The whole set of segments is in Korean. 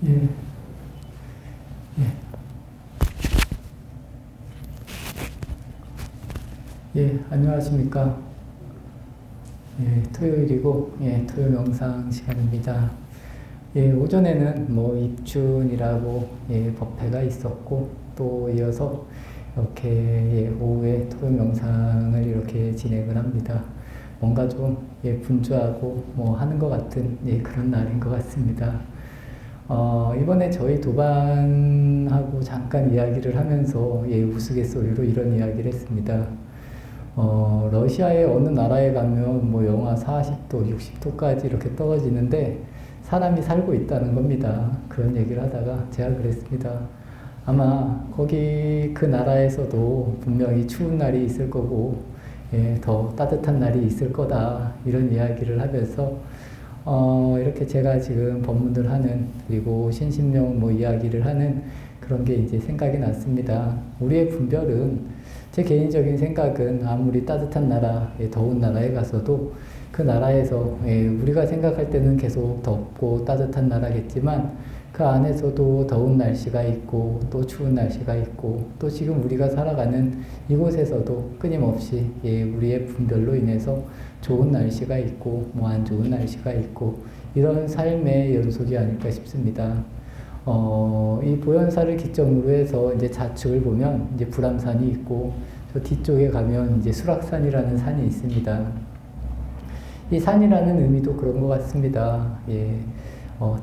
예, 예, 안녕하십니까. 토요일이고, 토요일 명상 시간입니다. 오전에는 뭐 입춘이라고, 법회가 있었고, 또 이어서 이렇게, 오후에 토요일 명상을 이렇게 진행을 합니다. 뭔가 좀, 분주하고 뭐 하는 것 같은, 그런 날인 것 같습니다. 이번에 저희 도반하고 잠깐 이야기를 하면서 우스갯소리로 이런 이야기를 했습니다. 러시아의 어느 나라에 가면 뭐 영하 40도, 60도까지 이렇게 떨어지는데 사람이 살고 있다는 겁니다. 그런 얘기를 하다가 제가 그랬습니다. 아마 거기 그 나라에서도 분명히 추운 날이 있을 거고, 더 따뜻한 날이 있을 거다. 이런 이야기를 하면서 이렇게 제가 지금 법문을 하는, 그리고 신신명 뭐 이야기를 하는 그런 게 이제 생각이 났습니다. 우리의 분별은, 제 개인적인 생각은 아무리 따뜻한 나라, 더운 나라에 가서도 그 나라에서 우리가 생각할 때는 계속 덥고 따뜻한 나라겠지만 그 안에서도 더운 날씨가 있고 또 추운 날씨가 있고 또 지금 우리가 살아가는 이곳에서도 끊임없이 우리의 분별로 인해서 좋은 날씨가 있고 뭐 안 좋은 날씨가 있고 이런 삶의 연속이 아닐까 싶습니다. 이 보현사를 기점으로 해서 이제 좌측을 보면 이제 불암산이 있고 저 뒤쪽에 가면 이제 수락산이라는 산이 있습니다. 이 산이라는 의미도 그런 것 같습니다.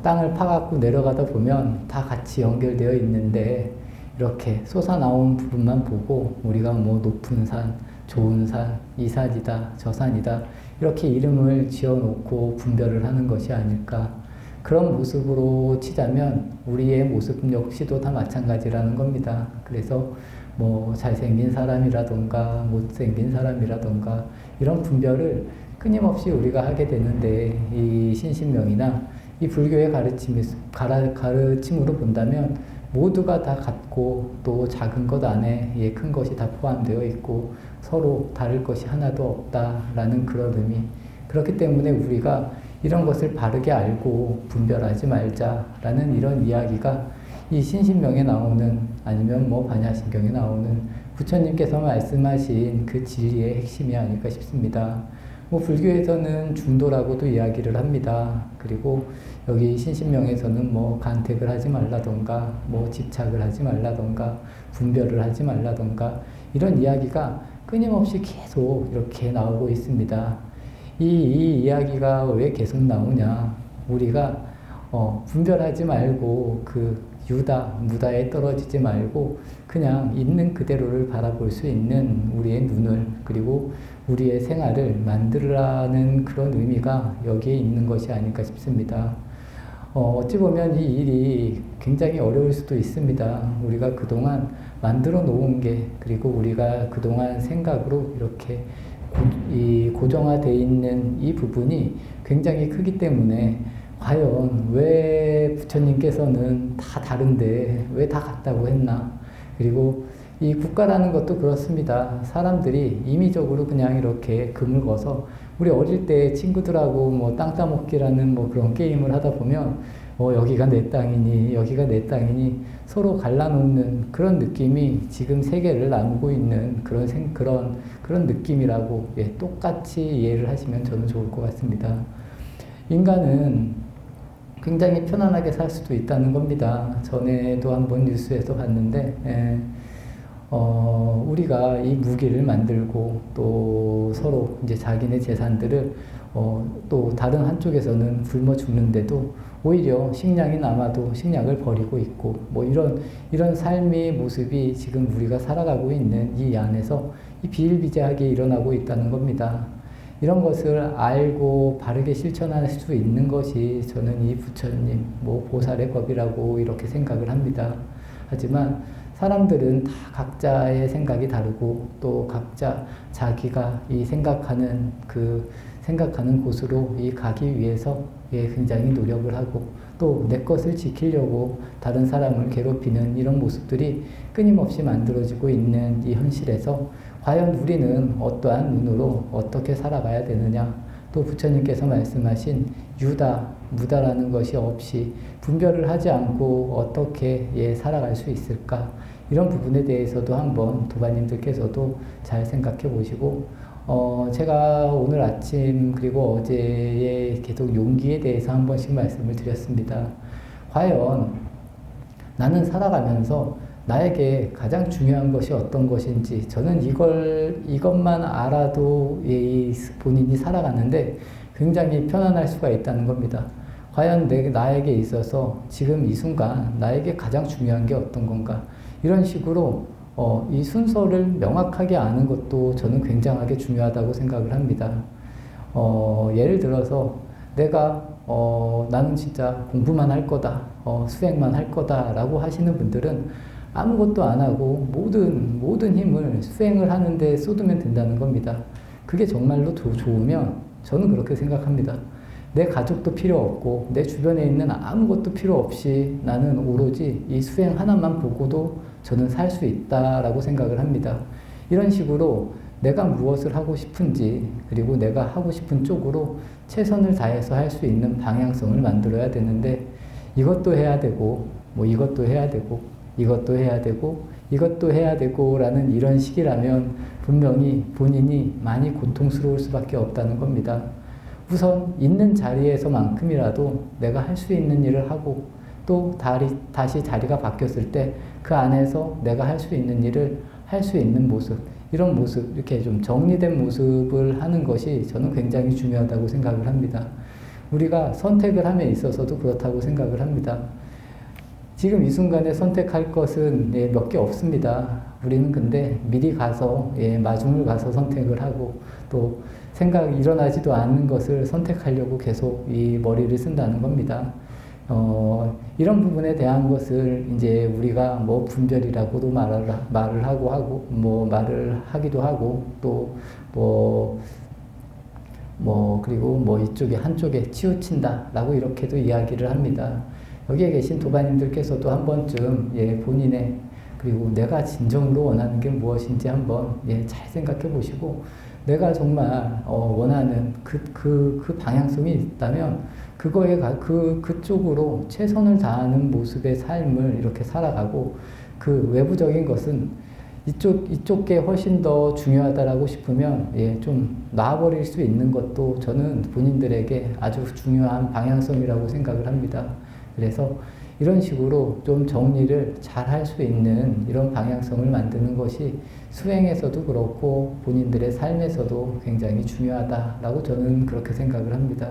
땅을 파갖고 내려가다 보면 다 같이 연결되어 있는데 이렇게 솟아나온 부분만 보고 우리가 뭐 높은 산, 좋은 산, 이 산이다, 저 산이다 이렇게 이름을 지어놓고 분별을 하는 것이 아닐까. 그런 모습으로 치자면 우리의 모습 역시도 다 마찬가지라는 겁니다. 그래서 뭐 잘생긴 사람이라던가 못생긴 사람이라던가 이런 분별을 끊임없이 우리가 하게 되는데 이 신신명이나 이 불교의 가르침으로 본다면 모두가 다 같고 또 작은 것 안에 큰 것이 다 포함되어 있고 서로 다를 것이 하나도 없다라는 그런 의미. 그렇기 때문에 우리가 이런 것을 바르게 알고 분별하지 말자라는 이런 이야기가 이 신신명에 나오는 아니면 뭐 반야신경에 나오는 부처님께서 말씀하신 그 진리의 핵심이 아닐까 싶습니다. 뭐 불교에서는 중도라고도 이야기를 합니다. 그리고 여기 신신명에서는 뭐 간택을 하지 말라던가 뭐 집착을 하지 말라던가 분별을 하지 말라던가 이런 이야기가 끊임없이 계속 이렇게 나오고 있습니다. 이 이야기가 왜 계속 나오냐. 우리가 분별하지 말고 그 무다에 떨어지지 말고 그냥 있는 그대로를 바라볼 수 있는 우리의 눈을 그리고 우리의 생활을 만들라는 그런 의미가 여기에 있는 것이 아닐까 싶습니다. 어찌 보면 이 일이 굉장히 어려울 수도 있습니다. 우리가 그동안 만들어 놓은 게 그리고 우리가 그동안 생각으로 이렇게 고정화되어 있는 이 부분이 굉장히 크기 때문에 과연 왜 부처님께서는 다 다른데 왜 다 같다고 했나? 그리고 이 국가라는 것도 그렇습니다. 사람들이 임의적으로 그냥 이렇게 금을 거서 우리 어릴 때 친구들하고 뭐 땅 따먹기라는 뭐 그런 게임을 하다 보면 여기가 내 땅이니 여기가 내 땅이니 서로 갈라놓는 그런 느낌이 지금 세계를 나누고 있는 그런 느낌이라고 똑같이 이해를 하시면 저는 좋을 것 같습니다. 인간은 굉장히 편안하게 살 수도 있다는 겁니다. 전에도 한번 뉴스에서 봤는데 우리가 이 무기를 만들고 또 서로 이제 자기네 재산들을 또 다른 한쪽에서는 굶어 죽는데도 오히려 식량이 남아도 식량을 버리고 있고 뭐 이런 삶의 모습이 지금 우리가 살아가고 있는 이 안에서 이 비일비재하게 일어나고 있다는 겁니다. 이런 것을 알고 바르게 실천할 수 있는 것이 저는 이 부처님, 뭐 보살의 법이라고 이렇게 생각을 합니다. 하지만 사람들은 다 각자의 생각이 다르고 또 각자 자기가 이 생각하는 곳으로 가기 위해서 굉장히 노력을 하고 또 내 것을 지키려고 다른 사람을 괴롭히는 이런 모습들이 끊임없이 만들어지고 있는 이 현실에서 과연 우리는 어떠한 눈으로 어떻게 살아가야 되느냐 또 부처님께서 말씀하신 유다, 무다라는 것이 없이 분별을 하지 않고 어떻게 살아갈 수 있을까? 이런 부분에 대해서도 한번 도반님들께서도 잘 생각해 보시고, 제가 오늘 아침 그리고 어제의 계속 용기에 대해서 한 번씩 말씀을 드렸습니다. 과연 나는 살아가면서 나에게 가장 중요한 것이 어떤 것인지, 저는 이것만 알아도 본인이 살아가는데 굉장히 편안할 수가 있다는 겁니다. 과연 나에게 있어서 지금 이 순간 나에게 가장 중요한 게 어떤 건가? 이런 식으로 이 순서를 명확하게 아는 것도 저는 굉장하게 중요하다고 생각을 합니다. 예를 들어서 내가 나는 진짜 공부만 할 거다, 수행만 할 거다라고 하시는 분들은 아무것도 안 하고 모든 힘을 수행을 하는데 쏟으면 된다는 겁니다. 그게 정말로 좋으면 저는 그렇게 생각합니다. 내 가족도 필요 없고 내 주변에 있는 아무것도 필요 없이 나는 오로지 이 수행 하나만 보고도 저는 살 수 있다라고 생각을 합니다. 이런 식으로 내가 무엇을 하고 싶은지, 그리고 내가 하고 싶은 쪽으로 최선을 다해서 할 수 있는 방향성을 만들어야 되는데, 이것도 해야 되고 이것도 해야 되고 이것도 해야 되고 이것도 해야 되고 라는 이런 식이라면 분명히 본인이 많이 고통스러울 수밖에 없다는 겁니다. 우선 있는 자리에서만큼이라도 내가 할 수 있는 일을 하고, 또 다시 자리가 바뀌었을 때 그 안에서 내가 할 수 있는 일을 할 수 있는 모습, 이런 모습, 이렇게 좀 정리된 모습을 하는 것이 저는 굉장히 중요하다고 생각을 합니다. 우리가 선택을 함에 있어서도 그렇다고 생각을 합니다. 지금 이 순간에 선택할 것은 몇 개 없습니다. 우리는 근데 미리 가서 마중을 가서 선택을 하고, 또 생각이 일어나지도 않는 것을 선택하려고 계속 이 머리를 쓴다는 겁니다. 이런 부분에 대한 것을 이제 우리가 뭐 분별이라고도 말을 하고 말을 하기도 하고, 또 그리고 이쪽에 한쪽에 치우친다라고 이렇게도 이야기를 합니다. 여기에 계신 도반님들께서도 한 번쯤 본인의, 그리고 내가 진정으로 원하는 게 무엇인지 한번 잘 생각해 보시고, 내가 정말 원하는 그 방향성이 있다면 그쪽으로 최선을 다하는 모습의 삶을 이렇게 살아가고, 그 외부적인 것은 이쪽게 훨씬 더 중요하다라고 싶으면 좀 놔버릴 수 있는 것도 저는 본인들에게 아주 중요한 방향성이라고 생각을 합니다. 그래서 이런 식으로 좀 정리를 잘 할 수 있는 이런 방향성을 만드는 것이 수행에서도 그렇고 본인들의 삶에서도 굉장히 중요하다라고 저는 그렇게 생각을 합니다.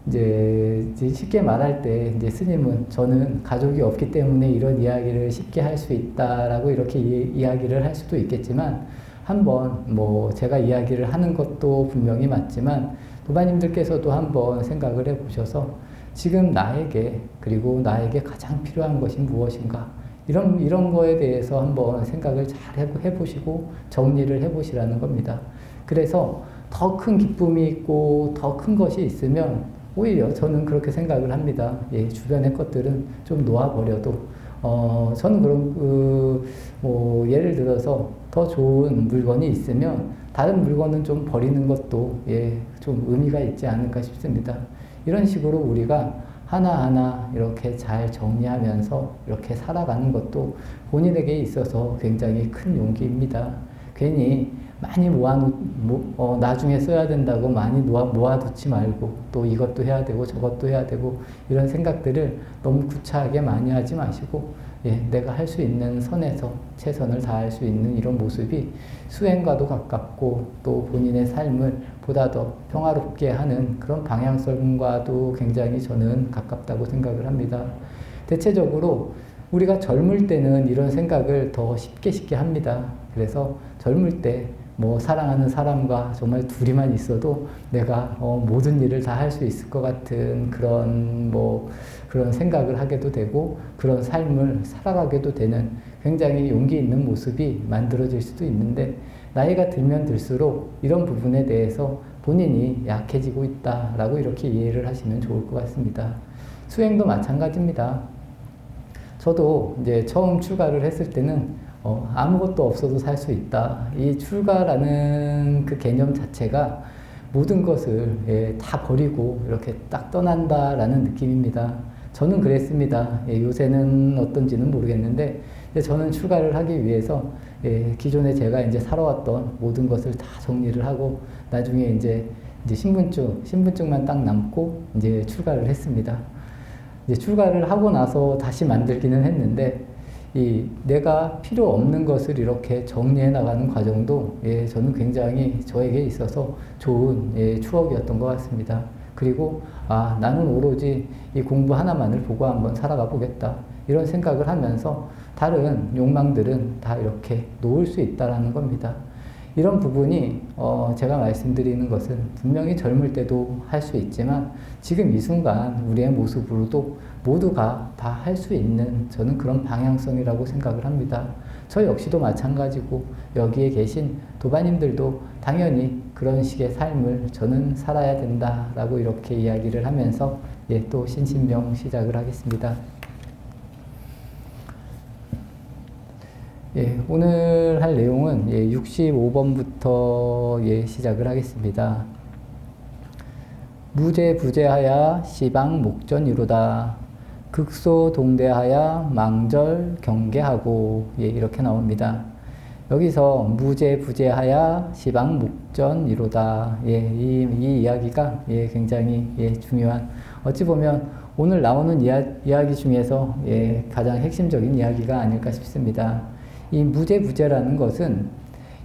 이제 쉽게 말할 때 이제 스님은, 저는 가족이 없기 때문에 이런 이야기를 쉽게 할 수 있다라고 이렇게 이야기를 할 수도 있겠지만, 한번 제가 이야기를 하는 것도 분명히 맞지만 도반님들께서도 한번 생각을 해보셔서 지금 나에게, 그리고 나에게 가장 필요한 것이 무엇인가, 이런 거에 대해서 한번 생각을 잘 해보시고 정리를 해보시라는 겁니다. 그래서 더 큰 기쁨이 있고 더 큰 것이 있으면 오히려 저는 그렇게 생각을 합니다. 주변의 것들은 좀 놓아버려도, 저는 예를 들어서 더 좋은 물건이 있으면 다른 물건은 좀 버리는 것도 좀 의미가 있지 않을까 싶습니다. 이런 식으로 우리가 하나하나 이렇게 잘 정리하면서 이렇게 살아가는 것도 본인에게 있어서 굉장히 큰 용기입니다. 괜히 많이 나중에 써야 된다고 많이 모아두지 말고, 또 이것도 해야 되고 저것도 해야 되고 이런 생각들을 너무 구차하게 많이 하지 마시고, 내가 할 수 있는 선에서 최선을 다할 수 있는 이런 모습이 수행과도 가깝고, 또 본인의 삶을 보다 더 평화롭게 하는 그런 방향성과도 굉장히 저는 가깝다고 생각을 합니다. 대체적으로 우리가 젊을 때는 이런 생각을 더 쉽게 합니다. 그래서 젊을 때 사랑하는 사람과 정말 둘이만 있어도 내가 모든 일을 다 할 수 있을 것 같은 그런 생각을 하게도 되고, 그런 삶을 살아가게도 되는 굉장히 용기 있는 모습이 만들어질 수도 있는데, 나이가 들면 들수록 이런 부분에 대해서 본인이 약해지고 있다라고 이렇게 이해를 하시면 좋을 것 같습니다. 수행도 마찬가지입니다. 저도 이제 처음 출가를 했을 때는 아무것도 없어도 살 수 있다. 이 출가라는 그 개념 자체가 모든 것을 다 버리고 이렇게 딱 떠난다라는 느낌입니다. 저는 그랬습니다. 요새는 어떤지는 모르겠는데 저는 출가를 하기 위해서 기존에 제가 이제 살아왔던 모든 것을 다 정리를 하고 나중에 이제 신분증만 딱 남고 이제 출가를 했습니다. 이제 출가를 하고 나서 다시 만들기는 했는데 내가 필요 없는 것을 이렇게 정리해 나가는 과정도 저는 굉장히 저에게 있어서 좋은 추억이었던 것 같습니다. 그리고 나는 오로지 이 공부 하나만을 보고 한번 살아가 보겠다 이런 생각을 하면서 다른 욕망들은 다 이렇게 놓을 수 있다라는 겁니다. 이런 부분이 제가 말씀드리는 것은 분명히 젊을 때도 할 수 있지만 지금 이 순간 우리의 모습으로도 모두가 다 할 수 있는 저는 그런 방향성이라고 생각을 합니다. 저 역시도 마찬가지고 여기에 계신 도바님들도 당연히 그런 식의 삶을 저는 살아야 된다라고 이렇게 이야기를 하면서 또 신신명 시작을 하겠습니다. 오늘 할 내용은 65번부터 시작을 하겠습니다. 무제부제하야 시방 목전이로다. 극소동대하야 망절 경계하고 이렇게 나옵니다. 여기서 무제부제하야 시방 목전이로다. 이 이야기가 굉장히 중요한, 어찌 보면 오늘 나오는 이야기 중에서 가장 핵심적인 이야기가 아닐까 싶습니다. 이 무제부제라는 것은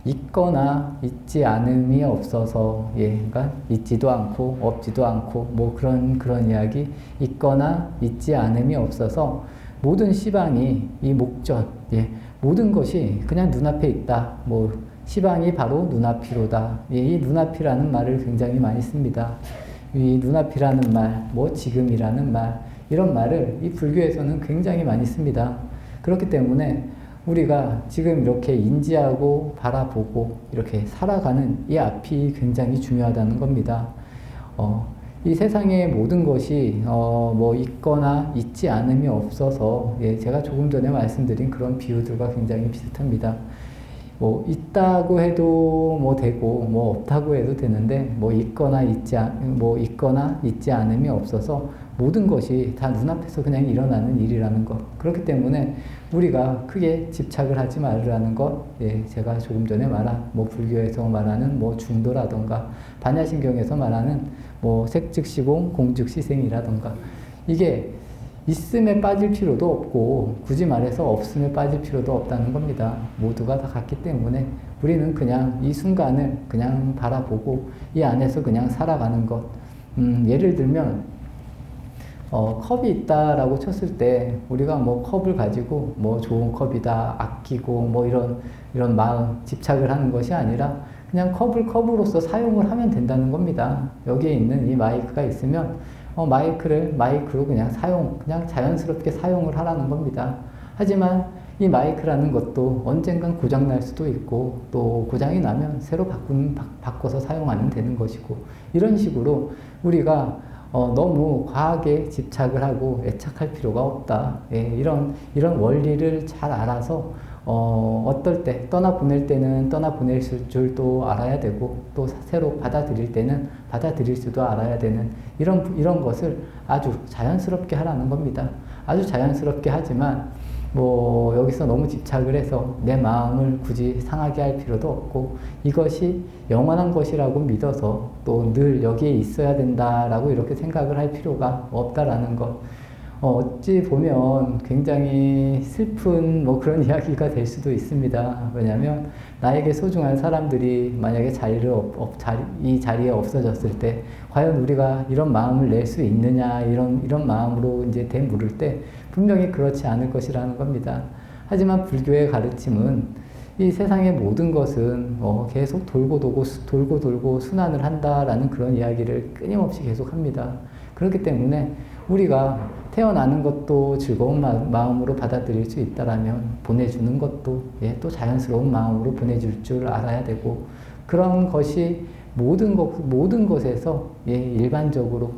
있거나 있지 않음이 없어서, 그러니까 있지도 않고 없지도 않고 뭐 그런 이야기, 있거나 있지 않음이 없어서 모든 시방이 이 목전, 모든 것이 그냥 눈앞에 있다. 뭐 시방이 바로 눈앞이로다. 이 눈앞이라는 말을 굉장히 많이 씁니다. 이 눈앞이라는 말, 뭐 지금이라는 말, 이런 말을 이 불교에서는 굉장히 많이 씁니다. 그렇기 때문에 우리가 지금 이렇게 인지하고 바라보고 이렇게 살아가는 이 앞이 굉장히 중요하다는 겁니다. 이 세상의 모든 것이 뭐 있거나 있지 않음이 없어서 제가 조금 전에 말씀드린 그런 비유들과 굉장히 비슷합니다. 뭐 있다고 해도 뭐 되고 뭐 없다고 해도 되는데 뭐 있거나 있지 않음이 없어서 모든 것이 다 눈앞에서 그냥 일어나는 일이라는 것. 그렇기 때문에 우리가 크게 집착을 하지 말으라는 것. 제가 조금 전에 말한 뭐 불교에서 말하는 뭐 중도라던가 반야신경에서 말하는 뭐 색즉시공 공즉시생이라던가, 이게 있음에 빠질 필요도 없고 굳이 말해서 없음에 빠질 필요도 없다는 겁니다. 모두가 다 같기 때문에 우리는 그냥 이 순간을 그냥 바라보고 이 안에서 그냥 살아가는 것. 예를 들면 컵이 있다라고 쳤을 때 우리가 뭐 컵을 가지고 뭐 좋은 컵이다, 아끼고 뭐 이런 마음, 집착을 하는 것이 아니라 그냥 컵을 컵으로서 사용을 하면 된다는 겁니다. 여기에 있는 이 마이크가 있으면 마이크를 마이크로 그냥 자연스럽게 사용을 하라는 겁니다. 하지만 이 마이크라는 것도 언젠간 고장날 수도 있고 또 고장이 나면 새로 바꿔서 사용하면 되는 것이고, 이런 식으로 우리가 너무 과하게 집착을 하고 애착할 필요가 없다. 이런 원리를 잘 알아서 어떨 때 떠나보낼 때는 떠나보낼 줄도 알아야 되고 또 새로 받아들일 때는 받아들일 수도 알아야 되는 이런 것을 아주 자연스럽게 하라는 겁니다. 아주 자연스럽게 하지만 뭐 여기서 너무 집착을 해서 내 마음을 굳이 상하게 할 필요도 없고 이것이 영원한 것이라고 믿어서 또 늘 여기에 있어야 된다라고 이렇게 생각을 할 필요가 없다라는 것. 어찌 보면 굉장히 슬픈 뭐 그런 이야기가 될 수도 있습니다. 왜냐하면 나에게 소중한 사람들이 만약에 이 자리에 없어졌을 때 과연 우리가 이런 마음을 낼 수 있느냐, 이런 마음으로 이제 되물을 때 분명히 그렇지 않을 것이라는 겁니다. 하지만 불교의 가르침은 이 세상의 모든 것은 계속 돌고 돌고 순환을 한다라는 그런 이야기를 끊임없이 계속 합니다. 그렇기 때문에 우리가 태어나는 것도 즐거운 마음으로 받아들일 수 있다라면 보내주는 것도 또 자연스러운 마음으로 보내줄 줄 알아야 되고, 그런 것이 모든 것에서 일반적으로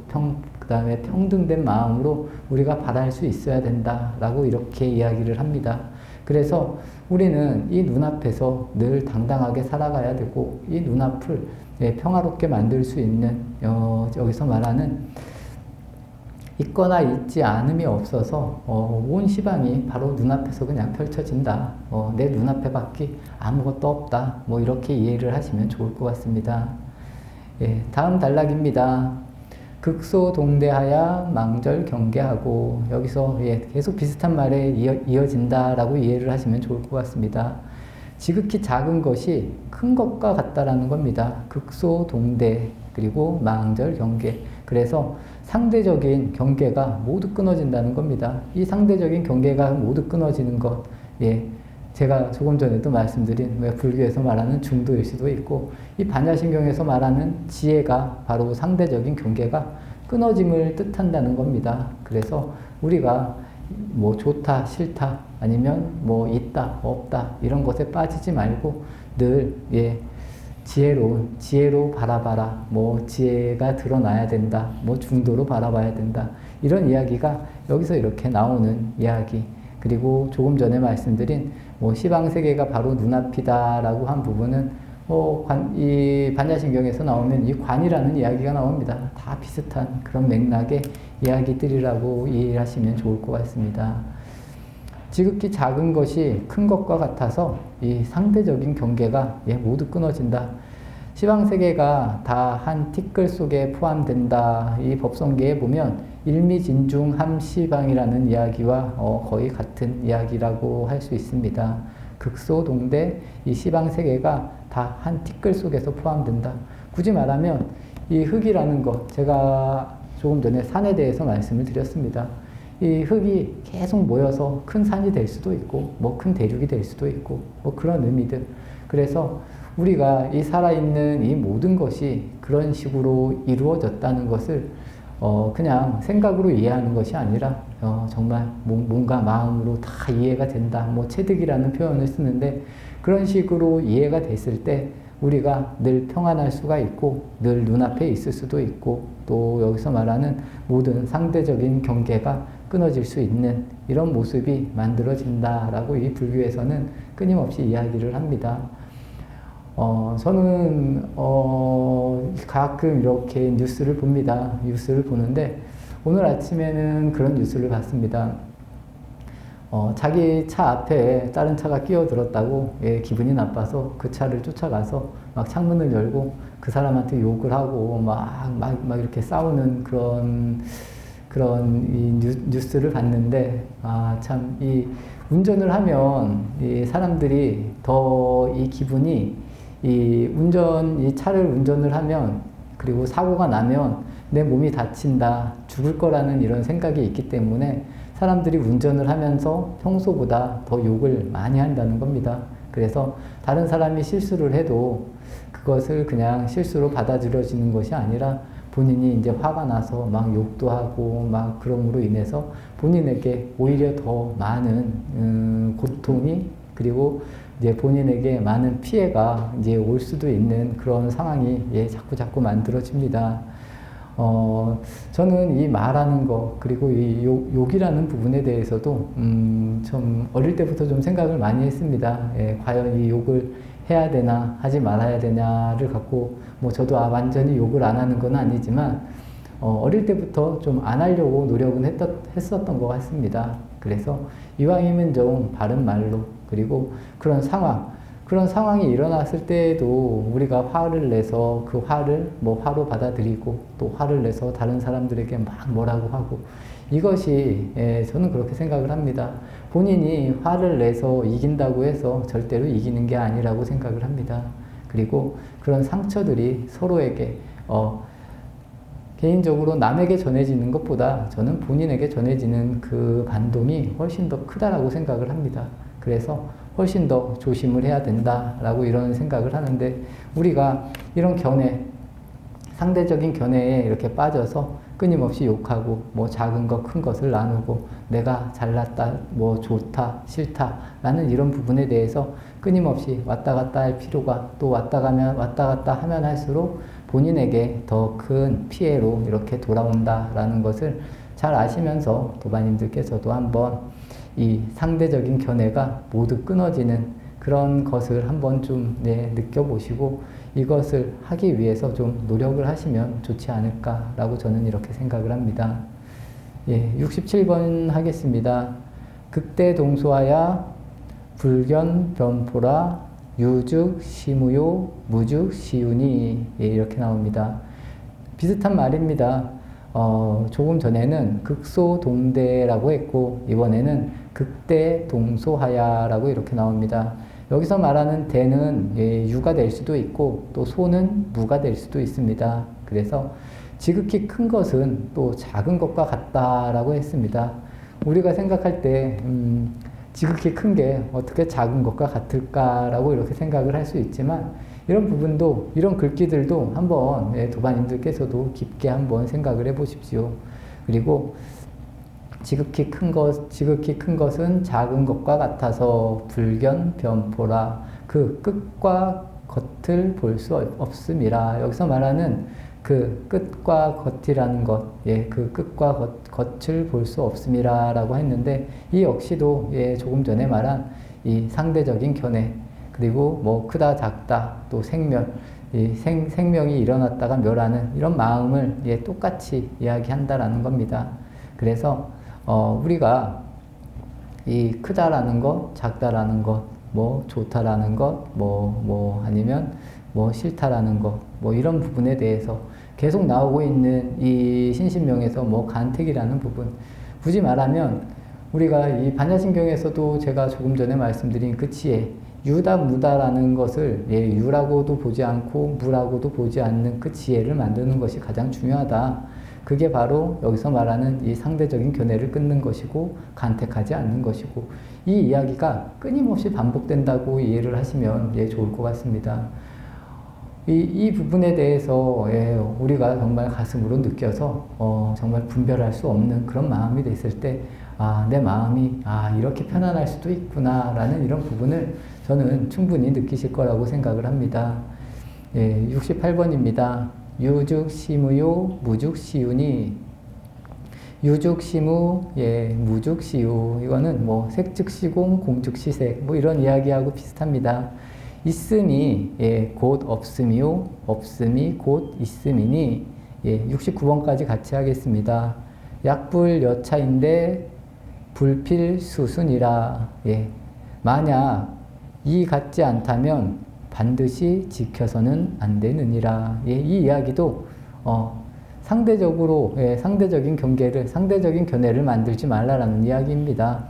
그 다음에 평등된 마음으로 우리가 바랄 수 있어야 된다라고 이렇게 이야기를 합니다. 그래서 우리는 이 눈앞에서 늘 당당하게 살아가야 되고 이 눈앞을 평화롭게 만들 수 있는 여기서 말하는 있거나 있지 않음이 없어서 온 시방이 바로 눈앞에서 그냥 펼쳐진다. 내 눈앞에 밖에 아무것도 없다. 뭐 이렇게 이해를 하시면 좋을 것 같습니다. 예, 다음 단락입니다. 극소동대하야 망절 경계하고 여기서 계속 비슷한 말에 이어진다라고 이해를 하시면 좋을 것 같습니다. 지극히 작은 것이 큰 것과 같다라는 겁니다. 극소동대 그리고 망절 경계. 그래서 상대적인 경계가 모두 끊어진다는 겁니다. 이 상대적인 경계가 모두 끊어지는 것, 제가 조금 전에도 말씀드린 불교에서 말하는 중도일 수도 있고 이 반야신경에서 말하는 지혜가 바로 상대적인 경계가 끊어짐을 뜻한다는 겁니다. 그래서 우리가 뭐 좋다, 싫다, 아니면 뭐 있다, 없다 이런 것에 빠지지 말고 늘 지혜로 바라봐라. 뭐 지혜가 드러나야 된다. 뭐 중도로 바라봐야 된다. 이런 이야기가 여기서 이렇게 나오는 이야기. 그리고 조금 전에 말씀드린 뭐 시방세계가 바로 눈앞이다라고 한 부분은 이 반야신경에서 나오면 이 관이라는 이야기가 나옵니다. 다 비슷한 그런 맥락의 이야기들이라고 이해하시면 좋을 것 같습니다. 지극히 작은 것이 큰 것과 같아서 이 상대적인 경계가 모두 끊어진다. 시방세계가 다 한 티끌 속에 포함된다. 이 법성계에 보면 일미진중함시방이라는 이야기와 거의 같은 이야기라고 할 수 있습니다. 극소동대 이 시방세계가 다 한 티끌 속에서 포함된다. 굳이 말하면 이 흙이라는 것, 제가 조금 전에 산에 대해서 말씀을 드렸습니다. 이 흙이 계속 모여서 큰 산이 될 수도 있고 뭐 큰 대륙이 될 수도 있고 뭐 그런 의미들. 그래서 우리가 이 살아있는 이 모든 것이 그런 식으로 이루어졌다는 것을 그냥 생각으로 이해하는 것이 아니라 정말 뭔가 마음으로 다 이해가 된다. 뭐 체득이라는 표현을 쓰는데 그런 식으로 이해가 됐을 때 우리가 늘 평안할 수가 있고 늘 눈앞에 있을 수도 있고 또 여기서 말하는 모든 상대적인 경계가 끊어질 수 있는 이런 모습이 만들어진다라고 이 불교에서는 끊임없이 이야기를 합니다. 저는 가끔 이렇게 뉴스를 봅니다. 뉴스를 보는데 오늘 아침에는 그런 뉴스를 봤습니다. 자기 차 앞에 다른 차가 끼어들었다고 기분이 나빠서 그 차를 쫓아가서 막 창문을 열고 그 사람한테 욕을 하고 막 이렇게 싸우는 그런 이 뉴스를 봤는데 참 이 운전을 하면 이 사람들이 더 이 기분이 이 차를 운전을 하면 그리고 사고가 나면 내 몸이 다친다, 죽을 거라는 이런 생각이 있기 때문에 사람들이 운전을 하면서 평소보다 더 욕을 많이 한다는 겁니다. 그래서 다른 사람이 실수를 해도 그것을 그냥 실수로 받아들여지는 것이 아니라 본인이 이제 화가 나서 막 욕도 하고 막 그럼으로 인해서 본인에게 오히려 더 많은 고통이 그리고 이제 본인에게 많은 피해가 이제 올 수도 있는 그런 상황이 자꾸 만들어집니다. 저는 이 말하는 거 그리고 이 욕이라는 부분에 대해서도 좀 어릴 때부터 좀 생각을 많이 했습니다. 과연 이 욕을 해야 되나 하지 말아야 되냐를 갖고 뭐 저도 완전히 욕을 안 하는 건 아니지만 어릴 때부터 좀 안 하려고 노력은 했었던 것 같습니다. 그래서 이왕이면 좀 바른 말로 그리고 그런 상황이 일어났을 때에도 우리가 화를 내서 그 화를 화로 받아들이고 또 화를 내서 다른 사람들에게 막 뭐라고 하고 이것이 저는 그렇게 생각을 합니다. 본인이 화를 내서 이긴다고 해서 절대로 이기는 게 아니라고 생각을 합니다. 그리고 그런 상처들이 서로에게 개인적으로 남에게 전해지는 것보다 저는 본인에게 전해지는 그 반동이 훨씬 더 크다라고 생각을 합니다. 그래서 훨씬 더 조심을 해야 된다라고 이런 생각을 하는데 우리가 이런 상대적인 견해에 이렇게 빠져서 끊임없이 욕하고 뭐 작은 것 큰 것을 나누고 내가 잘났다 뭐 좋다 싫다 라는 이런 부분에 대해서 끊임없이 왔다 갔다 할 필요가 또 왔다 갔다 하면 할수록 본인에게 더 큰 피해로 이렇게 돌아온다라는 것을 잘 아시면서 도바님들께서도 한번 이 상대적인 견해가 모두 끊어지는 그런 것을 한번 좀 느껴보시고 이것을 하기 위해서 좀 노력을 하시면 좋지 않을까라고 저는 이렇게 생각을 합니다. 67번 하겠습니다. 극대 동소하야 불견 변포라 유죽 시무요 무죽 시우니 이렇게 나옵니다. 비슷한 말입니다. 조금 전에는 극소동대라고 했고 이번에는 극대 동소하야라고 이렇게 나옵니다. 여기서 말하는 대는 유가 될 수도 있고 또 소는 무가 될 수도 있습니다. 그래서 지극히 큰 것은 또 작은 것과 같다라고 했습니다. 우리가 생각할 때 지극히 큰 게 어떻게 작은 것과 같을까라고 이렇게 생각을 할 수 있지만 이런 부분도 이런 글귀들도 한번 도반님들께서도 깊게 한번 생각을 해 보십시오. 그리고 지극히 큰 것은 작은 것과 같아서 불견 변포라 그 끝과 겉을 볼 수 없음이라. 여기서 말하는 그 끝과 겉이라는 것, 그 끝과 겉을 볼 수 없음이라 라고 했는데 이 역시도 조금 전에 말한 이 상대적인 견해 그리고 뭐 크다 작다 또 생멸 생명이 일어났다가 멸하는 이런 마음을 똑같이 이야기한다라는 겁니다. 그래서 우리가 이 크다라는 것, 작다라는 것, 뭐 좋다라는 것, 아니면 뭐 싫다라는 것, 뭐 이런 부분에 대해서 계속 나오고 있는 이 신신명에서 뭐 간택이라는 부분, 굳이 말하면 우리가 이 반야신경에서도 제가 조금 전에 말씀드린 그 지혜, 유다 무다라는 것을 유라고도 보지 않고 무라고도 보지 않는 그 지혜를 만드는 것이 가장 중요하다. 그게 바로 여기서 말하는 이 상대적인 견해를 끊는 것이고 간택하지 않는 것이고 이 이야기가 끊임없이 반복된다고 이해를 하시면 좋을 것 같습니다. 이 부분에 대해서 우리가 정말 가슴으로 느껴서 정말 분별할 수 없는 그런 마음이 됐을 때 내 마음이 이렇게 편안할 수도 있구나 라는 이런 부분을 저는 충분히 느끼실 거라고 생각을 합니다. 68번입니다. 유죽시무요 무죽시우니 유죽시무 무죽시우 이거는 뭐 색즉시공 공즉시색 뭐 이런 이야기하고 비슷합니다. 있음이 곧 없음이요 없음이 곧 있음이니 69번까지 같이 하겠습니다. 약불여차인데 불필수순이라 만약 이 같지 않다면 반드시 지켜서는 안 되느니라. 이 이야기도 상대적으로 상대적인 경계를 상대적인 견해를 만들지 말라라는 이야기입니다.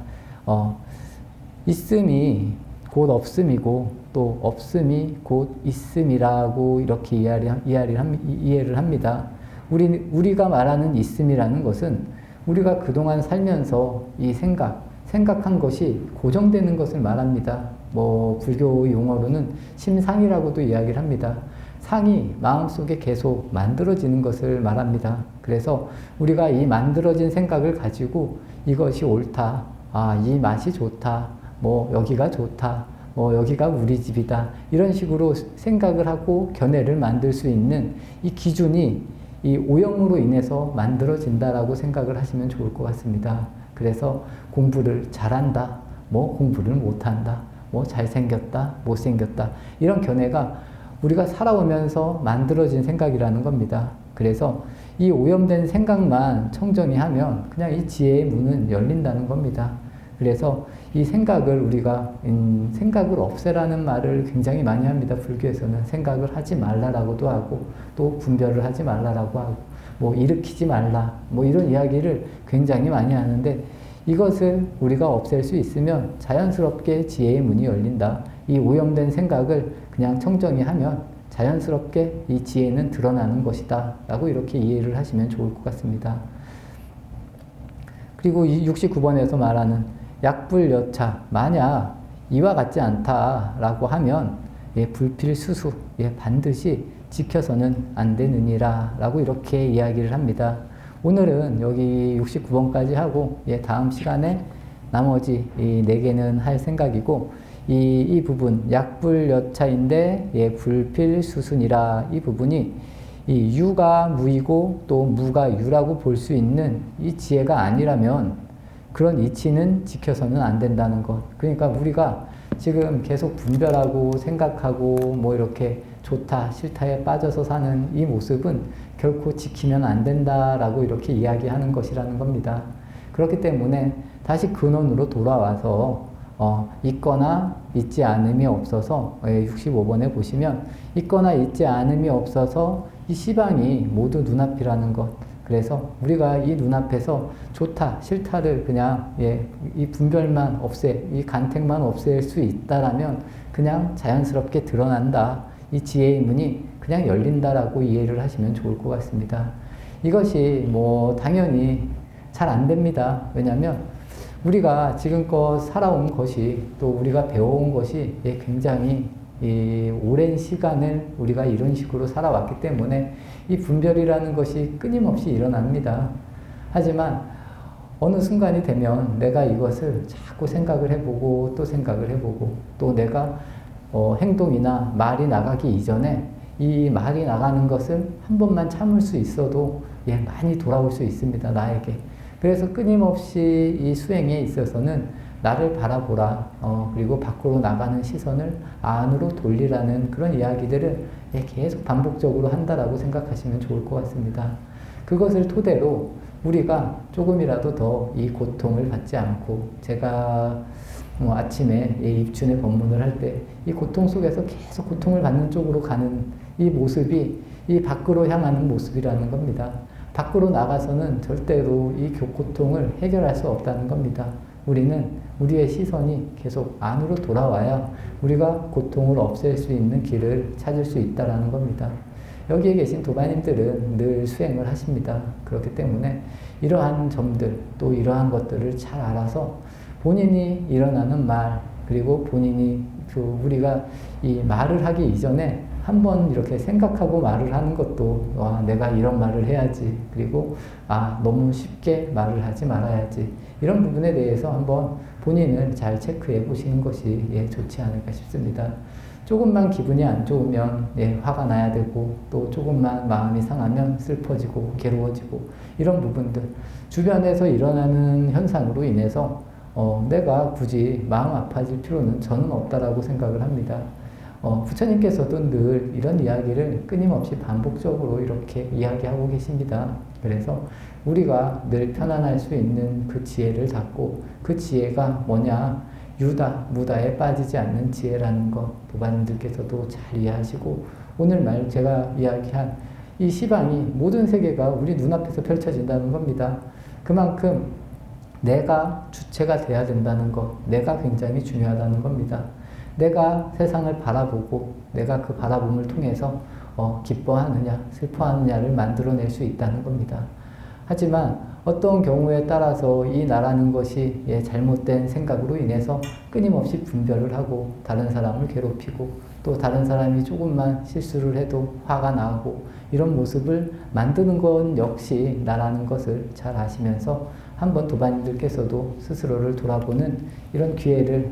있음이 곧 없음이고 또 없음이 곧 있음이라고 이렇게 이해를 합니다. 우리가 말하는 있음이라는 것은 우리가 그동안 살면서 이 생각한 것이 고정되는 것을 말합니다. 뭐 불교 용어로는 심상이라고도 이야기를 합니다. 상이 마음속에 계속 만들어지는 것을 말합니다. 그래서 우리가 이 만들어진 생각을 가지고 이것이 옳다, 이 맛이 좋다, 뭐 여기가 좋다, 뭐 여기가 우리 집이다 이런 식으로 생각을 하고 견해를 만들 수 있는 이 기준이 이 오염으로 인해서 만들어진다라고 생각을 하시면 좋을 것 같습니다. 그래서 공부를 잘한다, 뭐 공부를 못한다, 뭐 잘생겼다, 못생겼다 이런 견해가 우리가 살아오면서 만들어진 생각이라는 겁니다. 그래서 이 오염된 생각만 청정히 하면 그냥 이 지혜의 문은 열린다는 겁니다. 그래서 이 생각을 우리가 생각을 없애라는 말을 굉장히 많이 합니다. 불교에서는 생각을 하지 말라라고도 하고 또 분별을 하지 말라라고 하고 뭐 일으키지 말라 뭐 이런 이야기를 굉장히 많이 하는데 이것을 우리가 없앨 수 있으면 자연스럽게 지혜의 문이 열린다. 이 오염된 생각을 그냥 청정히 하면 자연스럽게 이 지혜는 드러나는 것이다 라고 이렇게 이해를 하시면 좋을 것 같습니다. 그리고 이 69번에서 말하는 약불여차 만약 이와 같지 않다라고 하면 불필수수 반드시 지켜서는 안 되느니라 라고 이렇게 이야기를 합니다. 오늘은 여기 69번까지 하고 다음 시간에 나머지 이 4개는 할 생각이고 이 부분 약불여차인데 불필수순이라 이 부분이 이 유가 무이고 또 무가 유라고 볼 수 있는 이 지혜가 아니라면 그런 이치는 지켜서는 안 된다는 것. 그러니까 우리가 지금 계속 분별하고 생각하고 뭐 이렇게 좋다, 싫다에 빠져서 사는 이 모습은 결코 지키면 안 된다라고 이렇게 이야기하는 것이라는 겁니다. 그렇기 때문에 다시 근원으로 돌아와서 있거나 있지 않음이 없어서 65번에 보시면 있거나 있지 않음이 없어서 이 시방이 모두 눈앞이라는 것. 그래서 우리가 이 눈앞에서 좋다, 싫다를 그냥 이 분별만 이 간택만 없앨 수 있다라면 그냥 자연스럽게 드러난다. 이 지혜의 문이 그냥 열린다라고 이해를 하시면 좋을 것 같습니다. 이것이 뭐 당연히 잘 안 됩니다. 왜냐하면 우리가 지금껏 살아온 것이 또 우리가 배워온 것이 굉장히 오랜 시간을 우리가 이런 식으로 살아왔기 때문에 이 분별이라는 것이 끊임없이 일어납니다. 하지만 어느 순간이 되면 내가 이것을 자꾸 생각을 해보고 또 생각을 해보고 또 내가 행동이나 말이 나가기 이전에 이 말이 나가는 것을 한 번만 참을 수 있어도 많이 돌아올 수 있습니다. 나에게. 그래서 끊임없이 이 수행에 있어서는 나를 바라보라. 그리고 밖으로 나가는 시선을 안으로 돌리라는 그런 이야기들을 계속 반복적으로 한다라고 생각하시면 좋을 것 같습니다. 그것을 토대로 우리가 조금이라도 더 이 고통을 받지 않고 제가 아침에 입춘의 법문을 할 때 이 고통 속에서 계속 고통을 받는 쪽으로 가는 이 모습이 이 밖으로 향하는 모습이라는 겁니다. 밖으로 나가서는 절대로 이 고통을 해결할 수 없다는 겁니다. 우리는 우리의 시선이 계속 안으로 돌아와야 우리가 고통을 없앨 수 있는 길을 찾을 수 있다는 겁니다. 여기에 계신 도반님들은 늘 수행을 하십니다. 그렇기 때문에 이러한 점들 또 이러한 것들을 잘 알아서 본인이 일어나는 말 그리고 본인이 우리가 이 말을 하기 이전에 한번 이렇게 생각하고 말을 하는 것도 내가 이런 말을 해야지 그리고 너무 쉽게 말을 하지 말아야지 이런 부분에 대해서 한번 본인을 잘 체크해 보시는 것이 좋지 않을까 싶습니다. 조금만 기분이 안 좋으면 화가 나야 되고 또 조금만 마음이 상하면 슬퍼지고 괴로워지고 이런 부분들 주변에서 일어나는 현상으로 인해서 내가 굳이 마음 아파질 필요는 저는 없다라고 생각을 합니다. 부처님께서도 늘 이런 이야기를 끊임없이 반복적으로 이렇게 이야기하고 계십니다. 그래서 우리가 늘 편안할 수 있는 그 지혜를 갖고 그 지혜가 뭐냐 유다, 무다에 빠지지 않는 지혜라는 것 도반님들께서도 잘 이해하시고 오늘 제가 이야기한 이 시방이 모든 세계가 우리 눈앞에서 펼쳐진다는 겁니다. 그만큼 내가 주체가 돼야 된다는 것, 내가 굉장히 중요하다는 겁니다. 내가 세상을 바라보고 내가 그 바라봄을 통해서 기뻐하느냐 슬퍼하느냐를 만들어낼 수 있다는 겁니다. 하지만 어떤 경우에 따라서 이 나라는 것이 잘못된 생각으로 인해서 끊임없이 분별을 하고 다른 사람을 괴롭히고 또 다른 사람이 조금만 실수를 해도 화가 나고 이런 모습을 만드는 건 역시 나라는 것을 잘 아시면서 한번 도반님들께서도 스스로를 돌아보는 이런 기회를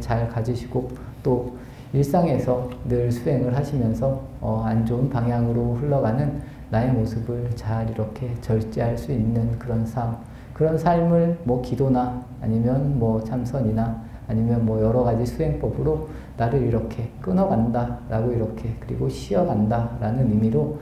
잘 가지시고 또 일상에서 늘 수행을 하시면서 안 좋은 방향으로 흘러가는 나의 모습을 잘 이렇게 절제할 수 있는 그런 삶을 뭐 기도나 아니면 뭐 참선이나 아니면 뭐 여러 가지 수행법으로 나를 이렇게 끊어간다라고 이렇게 그리고 쉬어간다라는 의미로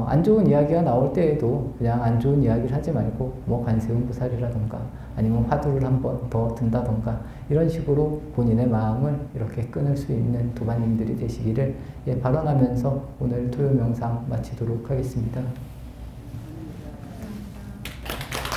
안 좋은 이야기가 나올 때에도 그냥 안 좋은 이야기를 하지 말고 뭐 관세음 보살이라던가 아니면 화두를 한번 더 든다던가 이런 식으로 본인의 마음을 이렇게 끊을 수 있는 도반님들이 되시기를 발언하면서 오늘 토요 명상 마치도록 하겠습니다.